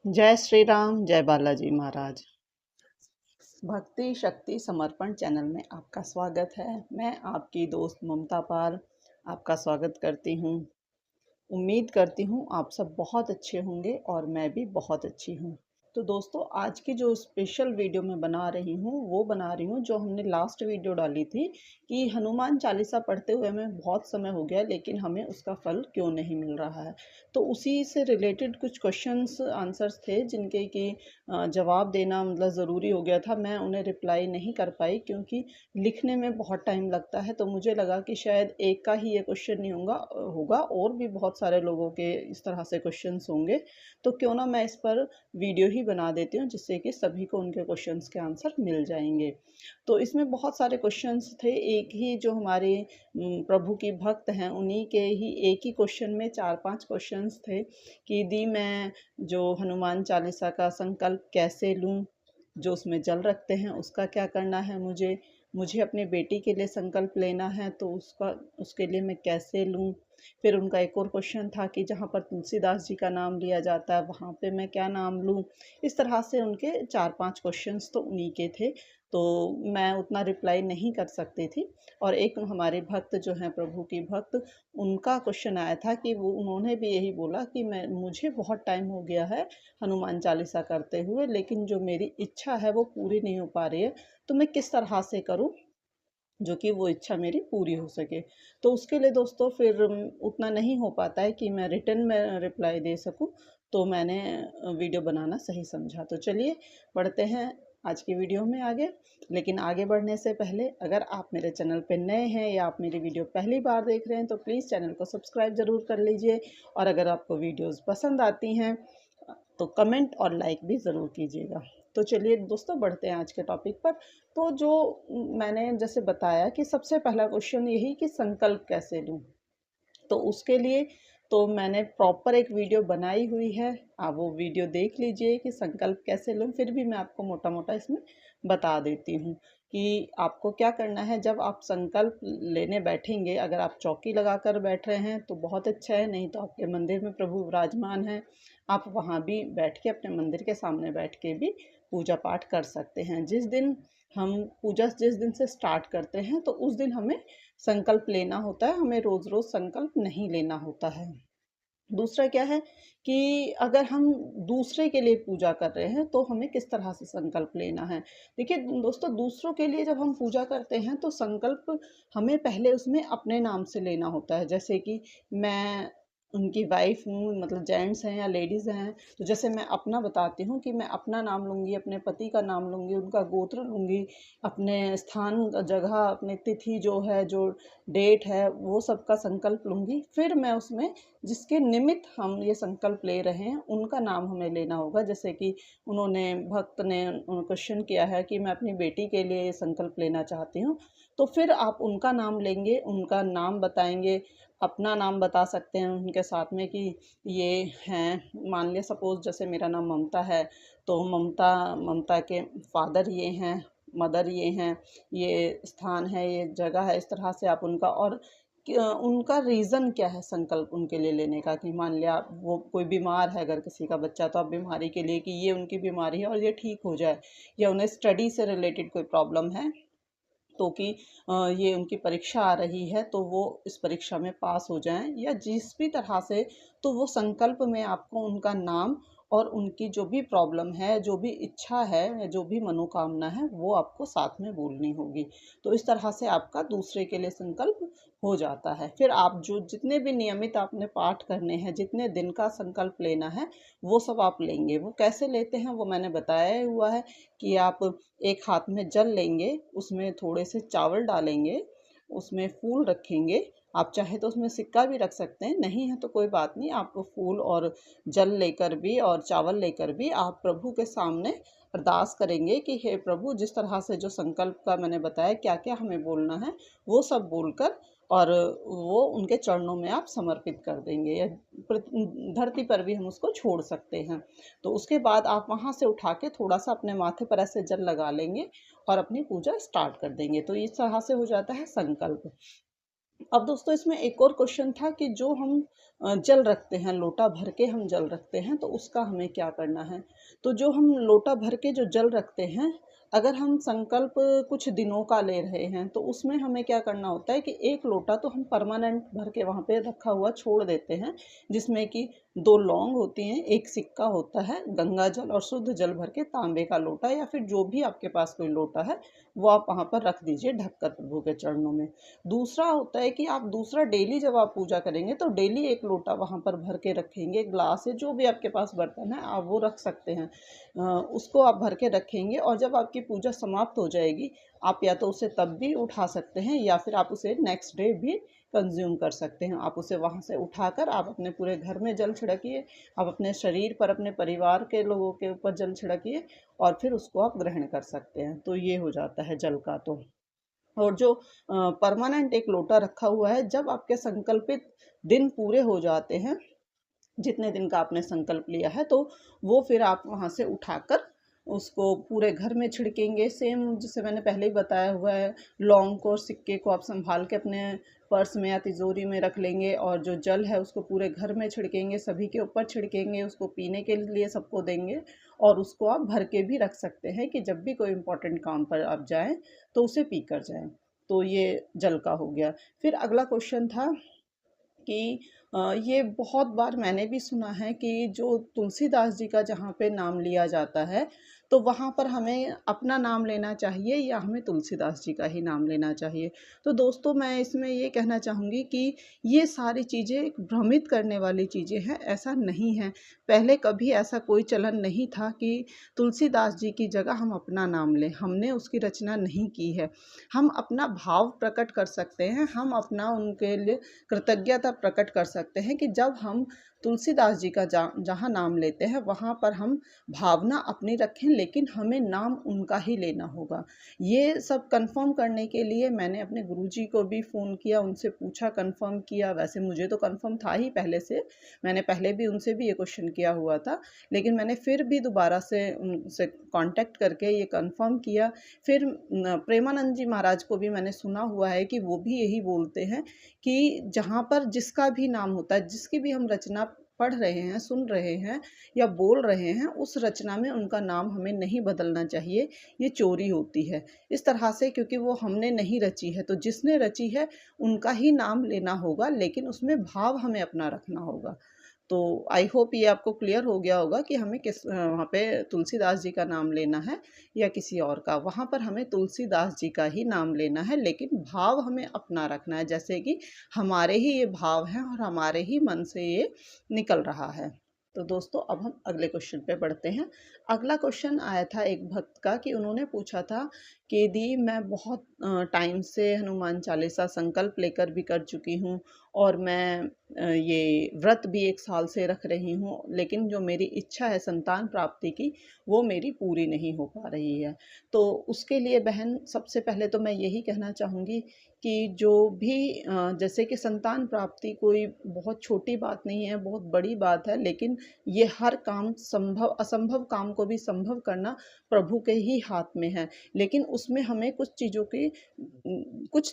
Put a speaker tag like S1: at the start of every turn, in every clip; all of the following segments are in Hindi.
S1: जय श्री राम, जय बालाजी महाराज। भक्ति शक्ति समर्पण चैनल में आपका स्वागत है। मैं आपकी दोस्त ममता पाल आपका स्वागत करती हूँ। उम्मीद करती हूँ आप सब बहुत अच्छे होंगे और मैं भी बहुत अच्छी हूँ। तो दोस्तों, आज की जो स्पेशल वीडियो मैं बना रही हूँ वो बना रही हूँ जो हमने लास्ट वीडियो डाली थी कि हनुमान चालीसा पढ़ते हुए हमें बहुत समय हो गया लेकिन हमें उसका फल क्यों नहीं मिल रहा है। तो उसी से रिलेटेड कुछ क्वेश्चंस आंसर्स थे जिनके कि जवाब देना मतलब ज़रूरी हो गया था। मैं उन्हें रिप्लाई नहीं कर पाई क्योंकि लिखने में बहुत टाइम लगता है। तो मुझे लगा कि शायद एक का ही ये क्वेश्चन नहीं होगा और भी बहुत सारे लोगों के इस तरह से क्वेश्चंस होंगे। तो क्यों ना मैं इस पर वीडियो ही बना देती हूँ जिससे कि सभी को उनके क्वेश्चंस के आंसर मिल जाएंगे। तो इसमें बहुत सारे क्वेश्चंस थे। एक ही जो हमारे प्रभु की भक्त हैं उन्हीं के ही एक ही क्वेश्चन में 4-5 क्वेश्चंस थे कि दी मैं जो हनुमान चालीसा का संकल्प कैसे लूँ, जो उसमें जल रखते हैं उसका क्या करना है, मुझे अपनी बेटी के लिए संकल्प लेना है तो उसके लिए मैं कैसे लूँ। फिर उनका एक और क्वेश्चन था कि जहाँ पर तुलसीदास जी का नाम लिया जाता है वहाँ पे मैं क्या नाम लूँ। इस तरह से उनके 4-5 क्वेश्चंस तो उन्हीं के थे। तो मैं उतना रिप्लाई नहीं कर सकती थी। और एक हमारे भक्त जो हैं प्रभु की भक्त, उनका क्वेश्चन आया था कि उन्होंने भी यही बोला कि मुझे बहुत टाइम हो गया है हनुमान चालीसा करते हुए लेकिन जो मेरी इच्छा है वो पूरी नहीं हो पा रही है। तो मैं किस तरह से करूँ जो कि वो इच्छा मेरी पूरी हो सके। तो उसके लिए दोस्तों फिर उतना नहीं हो पाता है कि मैं रिटर्न में रिप्लाई दे सकूं। तो मैंने वीडियो बनाना सही समझा। तो चलिए बढ़ते हैं आज की वीडियो में आगे। लेकिन आगे बढ़ने से पहले अगर आप मेरे चैनल पे नए हैं या आप मेरी वीडियो पहली बार देख रहे हैं तो प्लीज़ चैनल को सब्सक्राइब ज़रूर कर लीजिए। और अगर आपको वीडियोज़ पसंद आती हैं तो कमेंट और लाइक भी ज़रूर कीजिएगा। तो चलिए दोस्तों बढ़ते हैं आज के टॉपिक पर। तो जो मैंने जैसे बताया कि सबसे पहला क्वेश्चन यही कि संकल्प कैसे लूँ। तो उसके लिए तो मैंने प्रॉपर एक वीडियो बनाई हुई है। आप वो वीडियो देख लीजिए कि संकल्प कैसे लूँ। फिर भी मैं आपको मोटा मोटा इसमें बता देती हूँ कि आपको क्या करना है जब आप संकल्प लेने बैठेंगे। अगर आप चौकी लगा कर बैठ रहे हैं तो बहुत अच्छा है, नहीं तो आपके मंदिर में प्रभु विराजमान है, आप वहाँ भी बैठ के अपने मंदिर के सामने बैठ के भी पूजा पाठ कर सकते हैं। जिस दिन से स्टार्ट करते हैं तो उस दिन हमें संकल्प लेना होता है। हमें रोज़ रोज़ संकल्प नहीं लेना होता है। दूसरा क्या है कि अगर हम दूसरे के लिए पूजा कर रहे हैं तो हमें किस तरह से संकल्प लेना है। देखिए दोस्तों, दूसरों के लिए जब हम पूजा करते हैं तो संकल्प हमें पहले उसमें अपने नाम से लेना होता है। जैसे कि मैं उनकी वाइफ हूँ, मतलब जेंट्स हैं या लेडीज़ हैं, तो जैसे मैं अपना बताती हूँ कि मैं अपना नाम लूँगी, अपने पति का नाम लूँगी, उनका गोत्र लूँगी, अपने स्थान जगह अपनी तिथि जो है, जो डेट है, वो सब का संकल्प लूँगी। फिर मैं उसमें जिसके निमित्त हम ये संकल्प ले रहे हैं उनका नाम हमें लेना होगा। जैसे कि भक्त ने क्वेश्चन किया है कि मैं अपनी बेटी के लिए ये संकल्प लेना चाहती हूँ। तो फिर आप उनका नाम लेंगे, उनका नाम बताएंगे, अपना नाम बता सकते हैं उनके साथ में कि ये हैं, मान लिया सपोज जैसे मेरा नाम ममता है तो ममता ममता के फादर ये हैं, मदर ये हैं, ये स्थान है, ये जगह है। इस तरह से आप उनका और उनका रीज़न क्या है संकल्प उनके लिए लेने का, कि मान लिया वो कोई बीमार है, अगर किसी का बच्चा, तो आप बीमारी के लिए कि ये उनकी बीमारी है और ये ठीक हो जाए, या उन्हें स्टडी से रिलेटेड कोई प्रॉब्लम है तो कि ये उनकी परीक्षा आ रही है तो वो इस परीक्षा में पास हो जाएं, या जिस भी तरह से। तो वो संकल्प में आपको उनका नाम और उनकी जो भी प्रॉब्लम है, जो भी इच्छा है या जो भी मनोकामना है वो आपको साथ में बोलनी होगी। तो इस तरह से आपका दूसरे के लिए संकल्प हो जाता है। फिर आप जो जितने भी नियमित आपने पाठ करने हैं, जितने दिन का संकल्प लेना है वो सब आप लेंगे। वो कैसे लेते हैं वो मैंने बताया हुआ है कि आप एक हाथ में जल लेंगे, उसमें थोड़े से चावल डालेंगे, उसमें फूल रखेंगे। आप चाहे तो उसमें सिक्का भी रख सकते हैं, नहीं है तो कोई बात नहीं। आप फूल और जल लेकर भी और चावल लेकर भी आप प्रभु के सामने अरदास करेंगे कि हे प्रभु, जिस तरह से जो संकल्प का मैंने बताया क्या क्या हमें बोलना है वो सब बोलकर और वो उनके चरणों में आप समर्पित कर देंगे, या धरती पर भी हम उसको छोड़ सकते हैं। तो उसके बाद आप वहाँ से उठा के थोड़ा सा अपने माथे पर ऐसे जल लगा लेंगे और अपनी पूजा स्टार्ट कर देंगे। तो इस तरह से हो जाता है संकल्प। अब दोस्तों इसमें एक और क्वेश्चन था कि जो हम जल रखते हैं, लोटा भर के हम जल रखते हैं, तो उसका हमें क्या करना है। तो जो हम लोटा भर के जो जल रखते हैं, अगर हम संकल्प कुछ दिनों का ले रहे हैं तो उसमें हमें क्या करना होता है कि एक लोटा तो हम परमानेंट भर के वहाँ पे रखा हुआ छोड़ देते हैं, जिसमें कि 2 लौंग होती हैं, एक सिक्का होता है, गंगा जल और शुद्ध जल भर के तांबे का लोटा या फिर जो भी आपके पास कोई लोटा है वो आप वहाँ पर रख दीजिए ढककर प्रभु के चरणों में। दूसरा होता है कि आप दूसरा डेली जब आप पूजा करेंगे तो डेली एक लोटा वहाँ पर भर के रखेंगे, ग्लास है जो भी आपके पास बर्तन है आप वो रख सकते हैं। उसको आप भर के रखेंगे और जब आपकी पूजा समाप्त हो जाएगी, आप या तो उसे तब भी उठा सकते हैं या फिर आप उसे नेक्स्ट डे भी कंज्यूम कर सकते हैं। आप उसे वहाँ से उठाकर आप अपने पूरे घर में जल छिड़किए, आप अपने शरीर पर, अपने परिवार के लोगों के ऊपर जल छिड़किए और फिर उसको आप ग्रहण कर सकते हैं। तो ये हो जाता है जल का तो। और जो परमानेंट एक लोटा रखा हुआ है, जब आपके संकल्पित दिन पूरे हो जाते हैं, जितने दिन का आपने संकल्प लिया है, तो वो फिर आप वहाँ से उठाकर उसको पूरे घर में छिड़केंगे। सेम जैसे मैंने पहले ही बताया हुआ है, लौंग को और सिक्के को आप संभाल के अपने पर्स में या तिजोरी में रख लेंगे और जो जल है उसको पूरे घर में छिड़केंगे, सभी के ऊपर छिड़केंगे, उसको पीने के लिए सबको देंगे और उसको आप भर के भी रख सकते हैं कि जब भी कोई इम्पोर्टेंट काम पर आप जाएं तो उसे पी कर जाएं। तो ये जल का हो गया। फिर अगला क्वेश्चन था कि ये बहुत बार मैंने भी सुना है कि जो तुलसीदास जी का जहाँ पे नाम लिया जाता है, तो वहाँ पर हमें अपना नाम लेना चाहिए या हमें तुलसीदास जी का ही नाम लेना चाहिए। तो दोस्तों मैं इसमें ये कहना चाहूँगी कि ये सारी चीज़ें एक भ्रमित करने वाली चीज़ें हैं, ऐसा नहीं है। पहले कभी ऐसा कोई चलन नहीं था कि तुलसीदास जी की जगह हम अपना नाम लें, हमने उसकी रचना नहीं की है। हम अपना भाव प्रकट कर सकते हैं, हम अपना उनके लिए कृतज्ञता प्रकट कर सकते हैं कि जब हम तुलसीदास जी का जहाँ नाम लेते हैं वहाँ पर हम भावना अपनी रखें, लेकिन हमें नाम उनका ही लेना होगा। ये सब कंफर्म करने के लिए मैंने अपने गुरुजी को भी फ़ोन किया, उनसे पूछा, कंफर्म किया। वैसे मुझे तो कंफर्म था ही पहले से, मैंने पहले भी उनसे भी ये क्वेश्चन किया हुआ था, लेकिन मैंने फिर भी दोबारा से उनसे कांटेक्ट करके ये कंफर्म किया। फिर प्रेमानंद जी महाराज को भी मैंने सुना हुआ है कि वो भी यही बोलते हैं कि जहाँ पर जिसका भी नाम होता है, जिसकी भी हम रचना पढ़ रहे हैं, सुन रहे हैं या बोल रहे हैं, उस रचना में उनका नाम हमें नहीं बदलना चाहिए, ये चोरी होती है। इस तरह से क्योंकि वो हमने नहीं रची है, तो जिसने रची है उनका ही नाम लेना होगा, लेकिन उसमें भाव हमें अपना रखना होगा। तो आई होप ये आपको क्लियर हो गया होगा कि हमें किस वहाँ पे तुलसीदास जी का नाम लेना है या किसी और का। वहाँ पर हमें तुलसीदास जी का ही नाम लेना है, लेकिन भाव हमें अपना रखना है, जैसे कि हमारे ही ये भाव हैं और हमारे ही मन से ये निकल रहा है। तो दोस्तों अब हम अगले क्वेश्चन पे बढ़ते हैं। अगला क्वेश्चन आया था एक भक्त का कि उन्होंने पूछा था कि दी मैं बहुत टाइम से हनुमान चालीसा संकल्प लेकर भी कर चुकी हूँ और मैं ये व्रत भी 1 साल से रख रही हूँ, लेकिन जो मेरी इच्छा है संतान प्राप्ति की, वो मेरी पूरी नहीं हो पा रही है। तो उसके लिए बहन सबसे पहले तो मैं यही कहना चाहूँगी कि जो भी जैसे कि संतान प्राप्ति कोई बहुत छोटी बात नहीं है, बहुत बड़ी बात है, लेकिन ये हर काम संभव असंभव काम को भी संभव करना प्रभु के ही हाथ में है। लेकिन उसमें हमें कुछ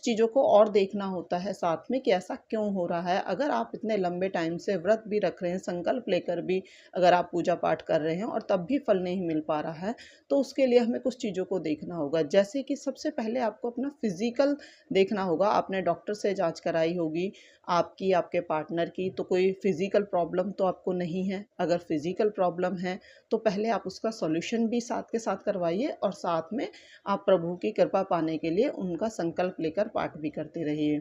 S1: चीज़ों को और देखना होता है साथ में कि ऐसा क्यों हो रहा है। अगर आप इतने लंबे टाइम से व्रत भी रख रहे हैं, संकल्प लेकर भी अगर आप पूजा पाठ कर रहे हैं और तब भी फल नहीं मिल पा रहा है, तो उसके लिए हमें कुछ चीज़ों को देखना होगा। जैसे कि सबसे पहले आपको अपना फिजिकल देखना होगा। आपने डॉक्टर से जांच कराई होगी, आपकी, आपके पार्टनर की, तो कोई फिजिकल प्रॉब्लम तो आपको नहीं है। अगर फिजिकल प्रॉब्लम है तो पहले आप उसका सॉल्यूशन भी साथ के साथ करवाइए और साथ में आप प्रभु की कृपा पाने के लिए उनका संकल्प लेकर पाठ भी करते रहिए।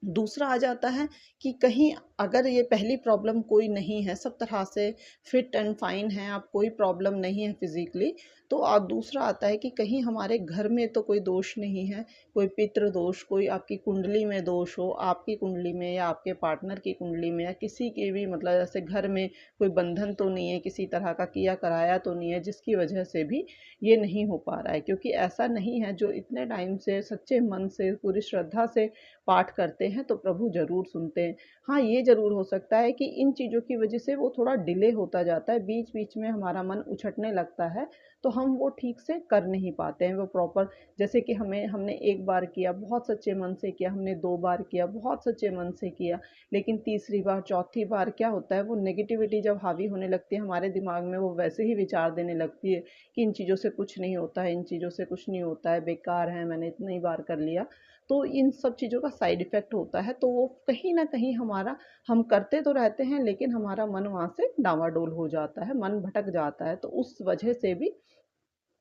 S1: दूसरा आ जाता है कि कहीं अगर ये पहली प्रॉब्लम कोई नहीं है, सब तरह से फिट एंड फाइन है, आप कोई प्रॉब्लम नहीं है फिजिकली, तो दूसरा आता है कि कहीं हमारे घर में तो कोई दोष नहीं है, कोई पितृ दोष, कोई आपकी कुंडली में दोष हो, आपकी कुंडली में या आपके पार्टनर की कुंडली में या किसी के भी, मतलब जैसे घर में कोई बंधन तो नहीं है, किसी तरह का किया कराया तो नहीं है, जिसकी वजह से भी ये नहीं हो पा रहा है। क्योंकि ऐसा नहीं है, जो इतने टाइम से सच्चे मन से पूरी श्रद्धा से पाठ करते हैं तो प्रभु ज़रूर सुनते हैं। हाँ, ये ज़रूर हो सकता है कि इन चीज़ों की वजह से वो थोड़ा डिले होता जाता है, बीच-बीच में हमारा मन उछटने लगता है, तो हम वो ठीक से कर नहीं पाते हैं, वो प्रॉपर। जैसे कि हमने 1 बार किया, बहुत सच्चे मन से किया, हमने 2 बार किया, बहुत सच्चे मन से किया, लेकिन तीसरी बार, चौथी बार क्या होता है, वो नेगेटिविटी जब हावी होने लगती है हमारे दिमाग में, वो वैसे ही विचार देने लगती है कि इन चीज़ों से कुछ नहीं होता है, इन चीज़ों से कुछ नहीं होता है, बेकार है, मैंने इतनी बार कर लिया। तो इन सब चीज़ों का साइड इफ़ेक्ट होता है, तो वो कहीं न कहीं हमारा, हम करते तो रहते हैं लेकिन हमारा मन वहाँ से डामाडोल हो जाता है, मन भटक जाता है, तो उस वजह से भी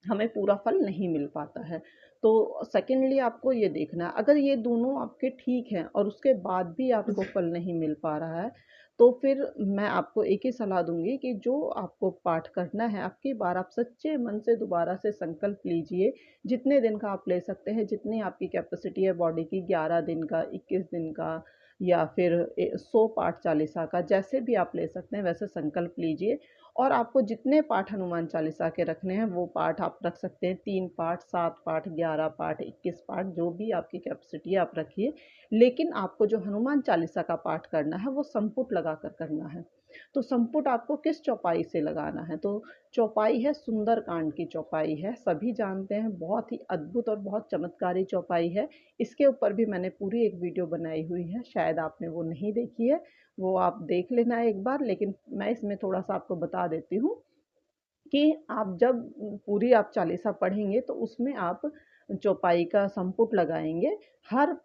S1: हमें पूरा फल नहीं मिल पाता है। तो सेकेंडली आपको ये देखना है, अगर ये दोनों आपके ठीक हैं और उसके बाद भी आपको फल नहीं मिल पा रहा है, तो फिर मैं आपको एक ही सलाह दूँगी कि जो आपको पाठ करना है, अब की बार आप सच्चे मन से दोबारा से संकल्प लीजिए, जितने दिन का आप ले सकते हैं, जितनी आपकी कैपेसिटी है बॉडी की, 11 दिन का, 21 दिन का, या फिर 100 पाठ चालीसा का, जैसे भी आप ले सकते हैं वैसे संकल्प लीजिए। और आपको जितने पाठ हनुमान चालीसा के रखने हैं वो पाठ आप रख सकते हैं, 3 पाठ, 7 पाठ, 11 पाठ, 21 पाठ, जो भी आपकी कैपेसिटी है आप रखिए। लेकिन आपको जो हनुमान चालीसा का पाठ करना है वो संपुट लगाकर करना है। तो संपुट आपको किस चौपाई से लगाना है, तो चौपाई है सुंदरकांड की चौपाई है, सभी जानते हैं, बहुत ही अद्भुत और बहुत चमत्कारी चौपाई है। इसके ऊपर भी मैंने पूरी एक वीडियो बनाई हुई है, शायद आपने वो नहीं देखी है, वो आप देख लेना एक बार। लेकिन मैं इसमें थोड़ा-सा आपको बता देती हूँ कि आप जब पूरी आप चालीसा पढ़ेंगे तो उसमें आप चौपाई का संपुट लगाएँगे। हर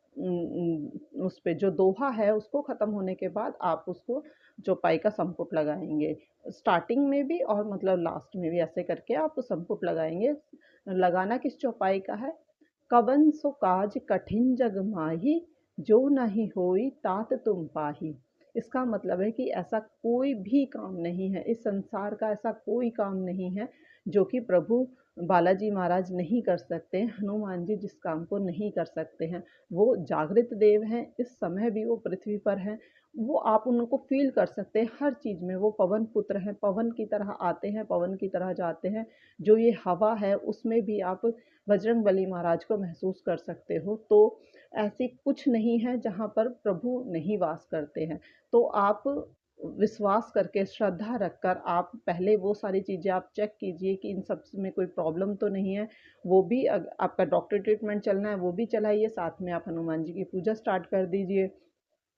S1: उस पे जो दोहा है उसको ख़त्म होने के बाद आप उसको चौपाई का संपुट लगाएँगे। स्टार्टिंग में भी और मतलब लास्ट में भी, ऐसे करके आप संपुट लगाएँगे। लगाना किस चौपाई का है? कवन सो काज कठिन जग माही, जो नहीं होई तात तुम पाही। इसका मतलब है कि ऐसा कोई भी काम नहीं है, इस संसार का ऐसा कोई काम नहीं है जो कि प्रभु बालाजी महाराज नहीं कर सकते हैं, हनुमान जी जिस काम को नहीं कर सकते हैं। वो जागृत देव हैं, इस समय भी वो पृथ्वी पर हैं, वो आप उनको फ़ील कर सकते हैं हर चीज़ में। वो पवन पुत्र हैं, पवन की तरह आते हैं, पवन की तरह जाते हैं। जो ये हवा है उसमें भी आप बजरंगबली महाराज को महसूस कर सकते हो। तो ऐसी कुछ नहीं है जहाँ पर प्रभु नहीं वास करते हैं। तो आप विश्वास करके, श्रद्धा रखकर आप पहले वो सारी चीज़ें आप चेक कीजिए कि इन सब में कोई प्रॉब्लम तो नहीं है। वो भी आपका डॉक्टर ट्रीटमेंट चलना है वो भी चलाइए, साथ में आप हनुमान जी की पूजा स्टार्ट कर दीजिए।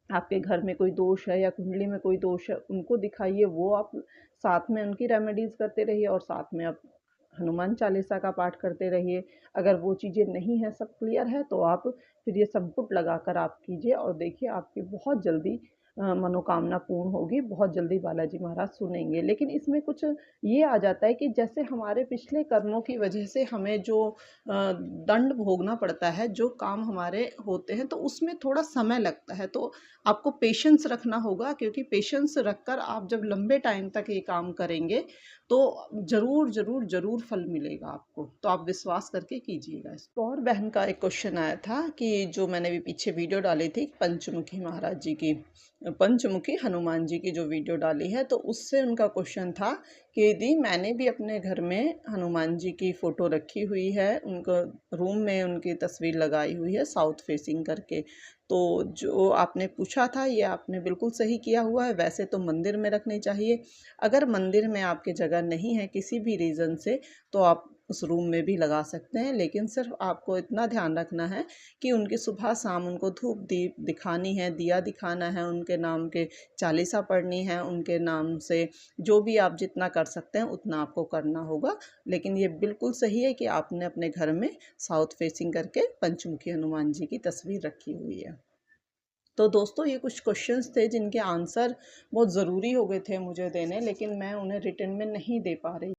S1: आपके घर में कोई दोष है या कुंडली में कोई दोष है उनको दिखाइए, वो आप साथ में उनकी रेमेडीज़ करते रहिए और साथ में आप हनुमान चालीसा का पाठ करते रहिए। अगर वो चीज़ें नहीं हैं, सब क्लियर है, तो आप फिर ये संपुट लगाकर आप कीजिए और देखिए आपकी बहुत जल्दी मनोकामना पूर्ण होगी, बहुत जल्दी बालाजी महाराज सुनेंगे। लेकिन इसमें कुछ ये आ जाता है कि जैसे हमारे पिछले कर्मों की वजह से हमें जो दंड भोगना पड़ता है, जो काम हमारे होते हैं, तो उसमें थोड़ा समय लगता है। तो आपको पेशेंस रखना होगा, क्योंकि पेशेंस रखकर आप जब लंबे टाइम तक ये काम करेंगे तो ज़रूर ज़रूर ज़रूर फल मिलेगा आपको। तो आप विश्वास करके कीजिएगा इसको। और बहन का एक क्वेश्चन आया था कि जो मैंने भी पीछे वीडियो डाली थी पंचमुखी महाराज जी की, पंचमुखी हनुमान जी की जो वीडियो डाली है, तो उससे उनका क्वेश्चन था कि दी मैंने भी अपने घर में हनुमान जी की फ़ोटो रखी हुई है, उनको रूम में उनकी तस्वीर लगाई हुई है साउथ फेसिंग करके। तो जो आपने पूछा था ये आपने बिल्कुल सही किया हुआ है। वैसे तो मंदिर में रखनी चाहिए, अगर मंदिर में आपके जगह नहीं है किसी भी रीज़न से, तो आप उस रूम में भी लगा सकते हैं। लेकिन सिर्फ आपको इतना ध्यान रखना है कि उनकी सुबह शाम उनको धूप दीप दिखानी है, दिया दिखाना है, उनके नाम के चालीसा पढ़नी है, उनके नाम से जो भी आप जितना कर सकते हैं उतना आपको करना होगा। लेकिन ये बिल्कुल सही है कि आपने अपने घर में साउथ फेसिंग करके पंचमुखी हनुमान जी की तस्वीर रखी हुई है। तो दोस्तों ये कुछ क्वेश्चंस थे जिनके आंसर बहुत ज़रूरी हो गए थे मुझे देने, लेकिन मैं उन्हें रिटन में नहीं दे पा रही।